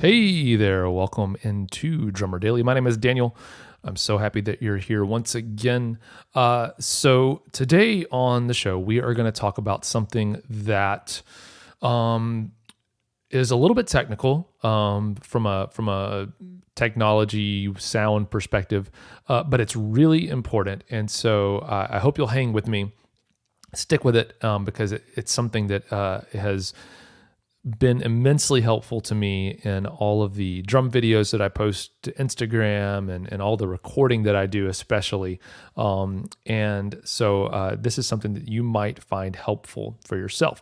Hey there, welcome into Drummer Daily. My name is Daniel. I'm so happy that you're here once again. So today on the show, we are going to talk about something that is a little bit technical from a technology sound perspective, but it's really important. And so I hope you'll hang with me, stick with it, because it's something that has been immensely helpful to me in all of the drum videos that I post to Instagram and all the recording that I do, especially. And so this is something that you might find helpful for yourself.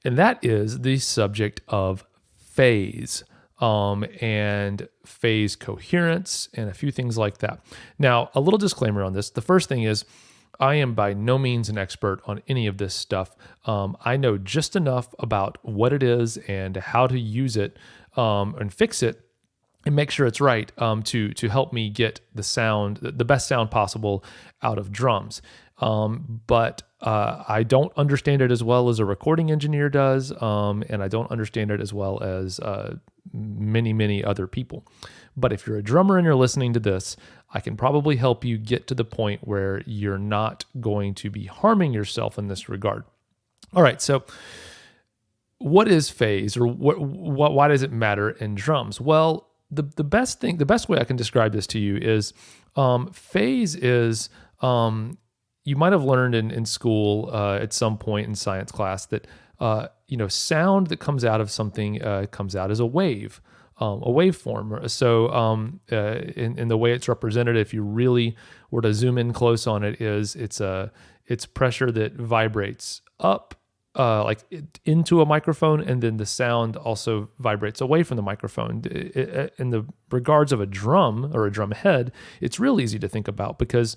And that is the subject of phase and phase coherence and a few things like that. Now, a little disclaimer on this. The first thing is, I am by no means an expert on any of this stuff. I know just enough about what it is and how to use it and fix it and make sure it's right to help me get the best sound possible out of drums. But I don't understand it as well as a recording engineer does, and I don't understand it as well as many other people. But if you're a drummer and you're listening to this, I can probably help you get to the point where you're not going to be harming yourself in this regard. All right, so what is phase, or why does it matter in drums? Well, the best way I can describe this to you is phase is, you might have learned in school at some point in science class that sound that comes out of something comes out as a wave. A waveform. So in the way it's represented, if you really were to zoom in close on it, it's pressure that vibrates up into a microphone, and then the sound also vibrates away from the microphone. In the regards of a drum or a drum head, it's real easy to think about, because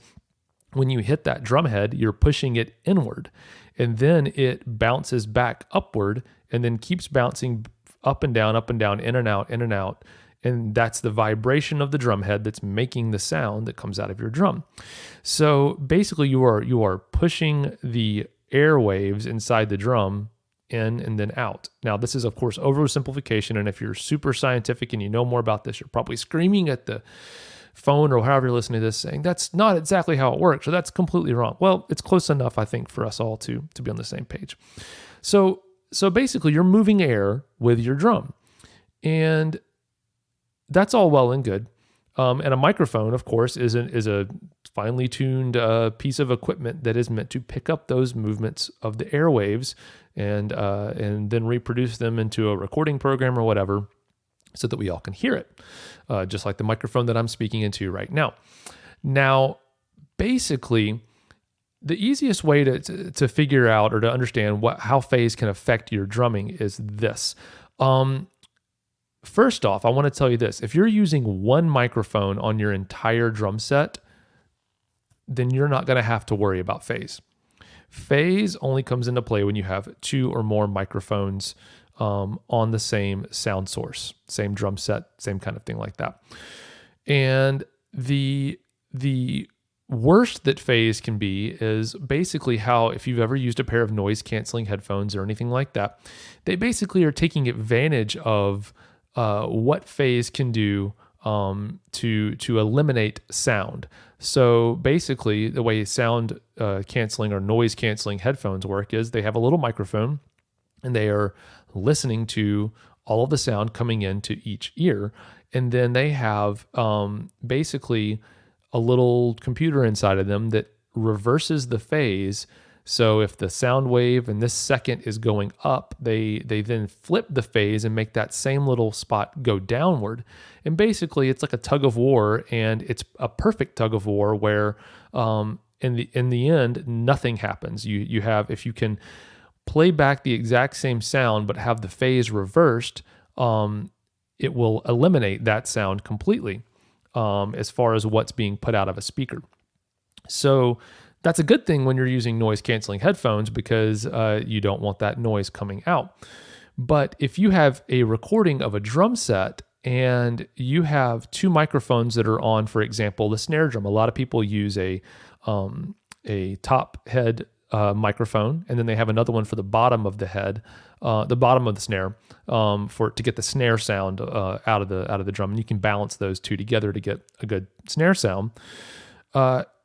when you hit that drum head, you're pushing it inward, and then it bounces back upward and then keeps bouncing up and down, in and out. And that's the vibration of the drum head that's making the sound that comes out of your drum. So basically you are pushing the airwaves inside the drum in and then out. Now, this is, of course, oversimplification. And if you're super scientific and you know more about this, you're probably screaming at the phone or however you're listening to this saying, that's not exactly how it works, or that's completely wrong. Well, it's close enough, I think, for us all to be on the same page. So basically, you're moving air with your drum, and that's all well and good. And a microphone, of course, is a finely tuned piece of equipment that is meant to pick up those movements of the airwaves and then reproduce them into a recording program or whatever, so that we all can hear it, just like the microphone that I'm speaking into right now. Now, basically, the easiest way to figure out or to understand how phase can affect your drumming is this. First off, I want to tell you this. If you're using one microphone on your entire drum set, then you're not going to have to worry about phase. Phase only comes into play when you have two or more microphones on the same sound source, same drum set, same kind of thing like that. And the worst that phase can be is basically how, if you've ever used a pair of noise canceling headphones or anything like that, they basically are taking advantage of what phase can do to eliminate sound. So basically, the way sound canceling or noise canceling headphones work is they have a little microphone, and they are listening to all of the sound coming into each ear, and then they have basically a little computer inside of them that reverses the phase. So if the sound wave in this second is going up, they then flip the phase and make that same little spot go downward. And basically it's like a tug of war, and it's a perfect tug of war where in the end nothing happens. You have, if you can play back the exact same sound but have the phase reversed, it will eliminate that sound completely. As far as what's being put out of a speaker. So that's a good thing when you're using noise canceling headphones, because you don't want that noise coming out. But if you have a recording of a drum set and you have two microphones that are on, for example, the snare drum, a lot of people use a top head microphone, and then they have another one for the bottom of the head, the bottom of the snare, to get the snare sound out of the drum, and you can balance those two together to get a good snare sound.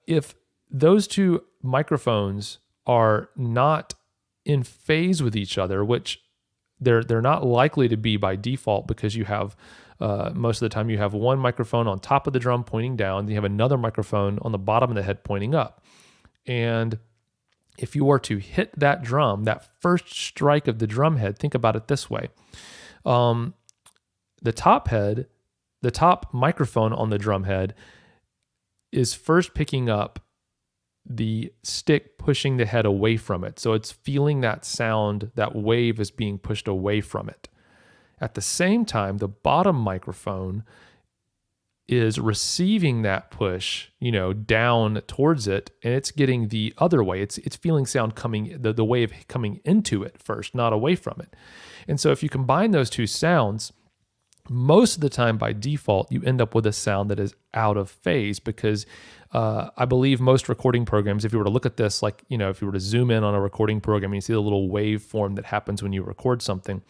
If those two microphones are not in phase with each other, which they're not likely to be by default, because you have most of the time you have one microphone on top of the drum pointing down, then you have another microphone on the bottom of the head pointing up. And if you were to hit that drum, that first strike of the drum head, think about it this way. The top microphone on the drum head is first picking up the stick pushing the head away from it. So it's feeling that sound, that wave is being pushed away from it. At the same time, the bottom microphone is receiving that push, down towards it, and it's getting the other way. It's feeling sound coming, the wave coming into it first, not away from it. And so if you combine those two sounds, most of the time by default, you end up with a sound that is out of phase, because I believe most recording programs, if you were to look at this, like, if you were to zoom in on a recording program and you see the little waveform that happens when you record something,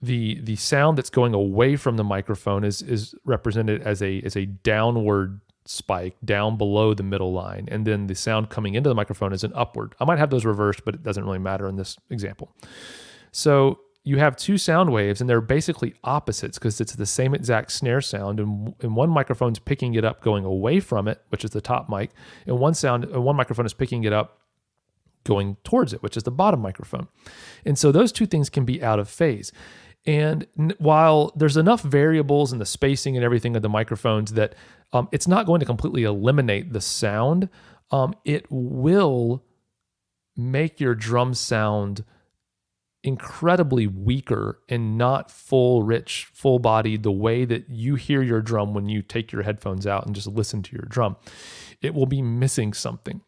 the sound that's going away from the microphone is represented as a downward spike down below the middle line, and then the sound coming into the microphone is an upward. I might have those reversed, but it doesn't really matter in this example. So you have two sound waves, and they're basically opposites because it's the same exact snare sound, and one microphone's picking it up going away from it, which is the top mic, and one microphone is picking it up going towards it, which is the bottom microphone. And so those two things can be out of phase. And while there's enough variables in the spacing and everything of the microphones that it's not going to completely eliminate the sound, it will make your drum sound incredibly weaker and not full, rich, full-bodied the way that you hear your drum when you take your headphones out and just listen to your drum. It will be missing something.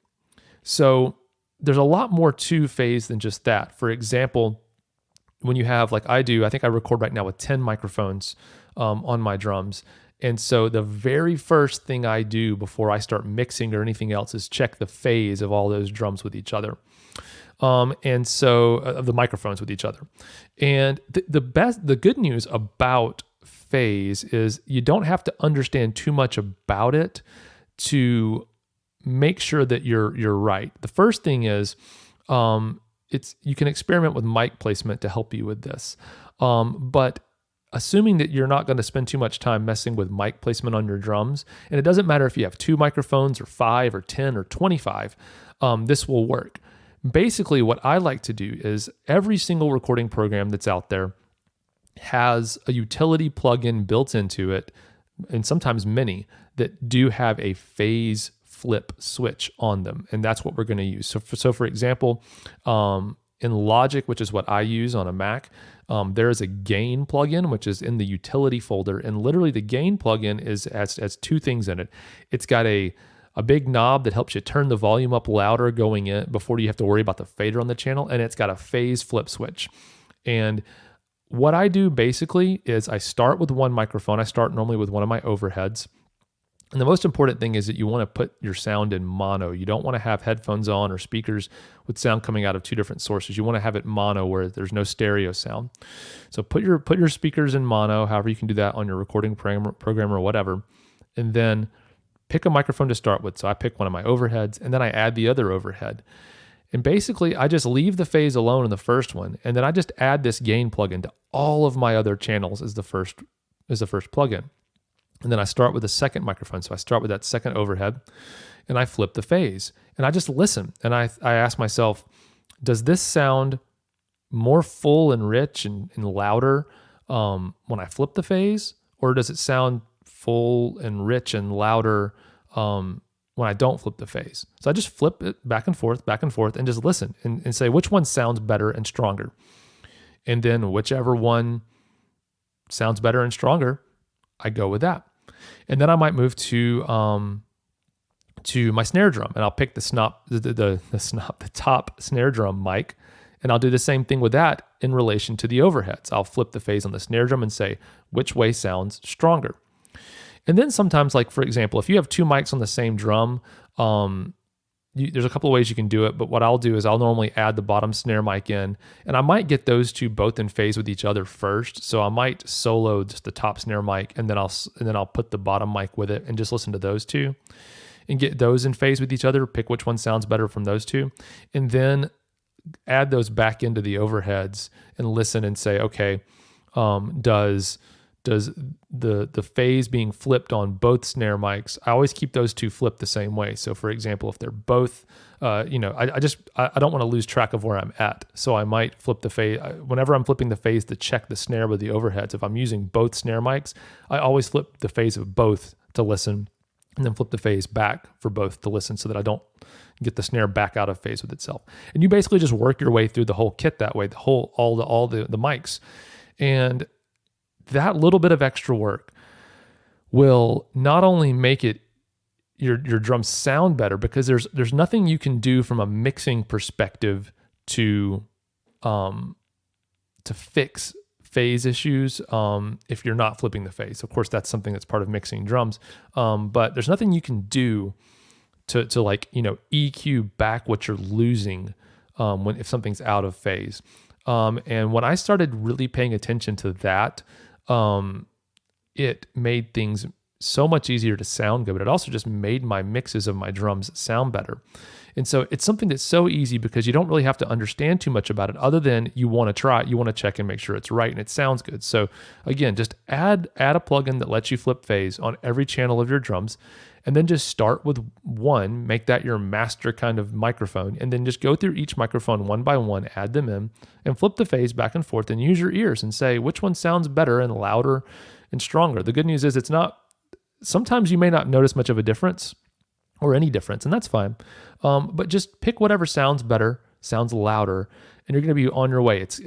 So there's a lot more to phase than just that. For example, when you have, like I do, I think I record right now with 10 microphones on my drums. And so the very first thing I do before I start mixing or anything else is check the phase of all those drums with each other. And so of the microphones with each other. And the good news about phase is you don't have to understand too much about it to make sure that you're right. The first thing is, you can experiment with mic placement to help you with this. But assuming that you're not going to spend too much time messing with mic placement on your drums, and it doesn't matter if you have 2 microphones or 5 or 10 or 25, this will work. Basically, what I like to do is every single recording program that's out there has a utility plugin built into it, and sometimes many, that do have a phase flip switch on them, and that's what we're going to use. So for example, in Logic, which is what I use on a Mac, there is a gain plugin, which is in the utility folder, and literally the gain plugin has 2 things in it. It's got a big knob that helps you turn the volume up louder going in before you have to worry about the fader on the channel, and it's got a phase flip switch. And what I do basically is I start with one microphone. I start normally with one of my overheads. And the most important thing is that you want to put your sound in mono. You don't want to have headphones on or speakers with sound coming out of 2 different sources. You want to have it mono where there's no stereo sound. So put your speakers in mono, however you can do that on your recording program or whatever, and then pick a microphone to start with. So I pick one of my overheads, and then I add the other overhead. And basically, I just leave the phase alone in the first one, and then I just add this gain plugin to all of my other channels as the first plugin. And then I start with the second microphone. So I start with that second overhead, and I flip the phase. And I just listen, and I ask myself, does this sound more full and rich and louder when I flip the phase? Or does it sound full and rich and louder when I don't flip the phase? So I just flip it back and forth, and just listen and say which one sounds better and stronger. And then whichever one sounds better and stronger, I go with that. And then I might move to my snare drum, and I'll pick the top snare drum mic, and I'll do the same thing with that in relation to the overheads. I'll flip the phase on the snare drum and say which way sounds stronger. And then sometimes, like for example, if you have 2 mics on the same drum, there's a couple of ways you can do it, but what I'll do is I'll normally add the bottom snare mic in, and I might get those two both in phase with each other first. So I might solo just the top snare mic, and then I'll put the bottom mic with it and just listen to those two and get those in phase with each other, pick which one sounds better from those two, and then add those back into the overheads and listen and say, okay, does the phase being flipped on both snare mics, I always keep those two flipped the same way. So for example, if they're both, I don't want to lose track of where I'm at. So I might flip the phase, whenever I'm flipping the phase to check the snare with the overheads, if I'm using both snare mics, I always flip the phase of both to listen and then flip the phase back for both to listen so that I don't get the snare back out of phase with itself. And you basically just work your way through the whole kit that way, all the mics. And that little bit of extra work will not only make it your drums sound better, because there's nothing you can do from a mixing perspective to fix phase issues if you're not flipping the phase. Of course, that's something that's part of mixing drums, but there's nothing you can do to like, EQ back what you're losing if something's out of phase. And when I started really paying attention to that, it made things so much easier to sound good, but it also just made my mixes of my drums sound better. And so it's something that's so easy because you don't really have to understand too much about it other than you want to try it. You want to check and make sure it's right and it sounds good. So again, just add a plugin that lets you flip phase on every channel of your drums, and then just start with one, make that your master kind of microphone, and then just go through each microphone one by one, add them in, and flip the phase back and forth, and use your ears and say which one sounds better and louder and stronger. The good news is sometimes you may not notice much of a difference or any difference, and that's fine. But just pick whatever sounds better, sounds louder, and you're going to be on your way. It's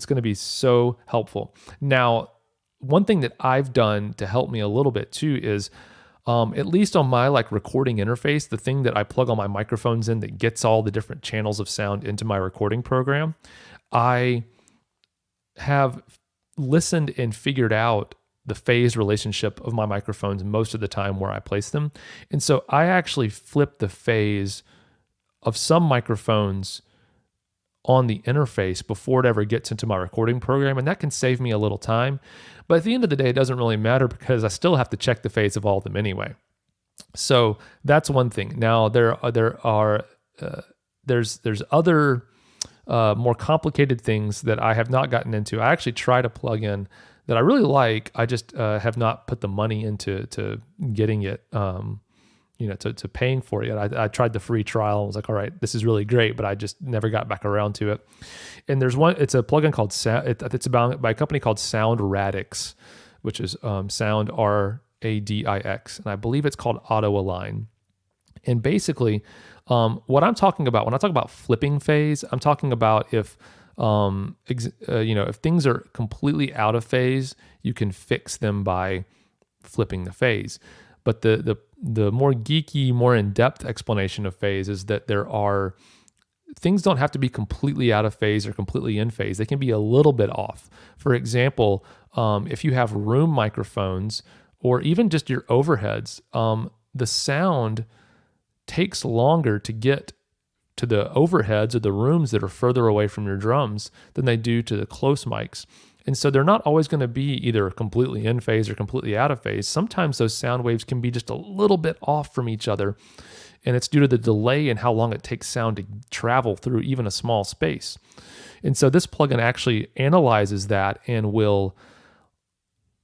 going to be so helpful. Now, one thing that I've done to help me a little bit too is, at least on my recording interface, the thing that I plug all my microphones in that gets all the different channels of sound into my recording program, I have listened and figured out the phase relationship of my microphones most of the time where I place them. And so I actually flip the phase of some microphones on the interface before it ever gets into my recording program, and that can save me a little time. But at the end of the day, it doesn't really matter because I still have to check the phase of all of them anyway. So that's one thing. Now there's other more complicated things that I have not gotten into. I actually tried a plugin that I really like. I just have not put the money into getting it, to paying for it. I tried the free trial and was like, all right, this is really great, but I just never got back around to it. And there's one, it's a plugin called it's about by a company called Sound Radix, which is Sound Radix, and I believe it's called Auto Align. And basically, what I'm talking about when I talk about flipping phase, I'm talking about if things are completely out of phase, you can fix them by flipping the phase. But the more geeky, more in-depth explanation of phase is that things don't have to be completely out of phase or completely in phase. They can be a little bit off. For example, if you have room microphones or even just your overheads, the sound takes longer to get to the overheads or the rooms that are further away from your drums than they do to the close mics. And so they're not always going to be either completely in phase or completely out of phase. Sometimes those sound waves can be just a little bit off from each other, and it's due to the delay and how long it takes sound to travel through even a small space. And so this plugin actually analyzes that and will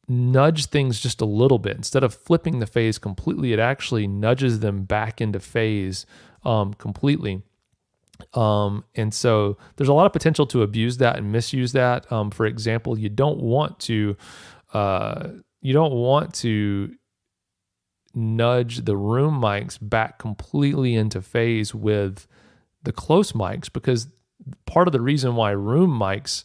nudge things just a little bit. Instead of flipping the phase completely, it actually nudges them back into phase completely. And so there's a lot of potential to abuse that and misuse that. For example, you don't want to nudge the room mics back completely into phase with the close mics, because part of the reason why room mics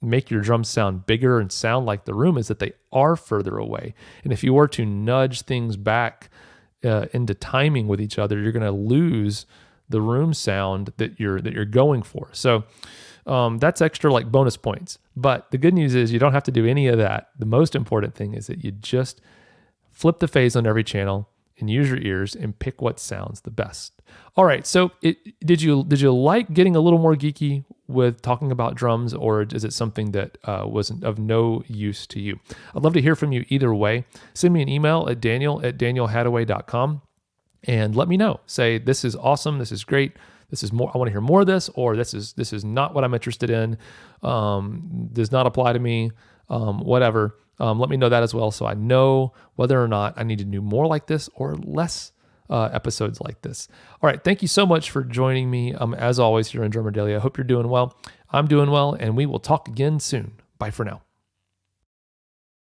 make your drums sound bigger and sound like the room is that they are further away. And if you were to nudge things back into timing with each other, you're going to lose the room sound that you're going for. So that's extra bonus points. But the good news is you don't have to do any of that. The most important thing is that you just flip the phase on every channel and use your ears and pick what sounds the best. All right, so did you like getting a little more geeky with talking about drums, or is it something that wasn't of no use to you? I'd love to hear from you either way. Send me an email at daniel@danielhadaway.com and let me know. Say, this is awesome, this is great, this is more, I want to hear more of this, or this is not what I'm interested in, does not apply to me, whatever. Let me know that as well, so I know whether or not I need to do more like this or less episodes like this. All right, thank you so much for joining me, as always, here in Drummer Daily. I hope you're doing well. I'm doing well, and we will talk again soon. Bye for now.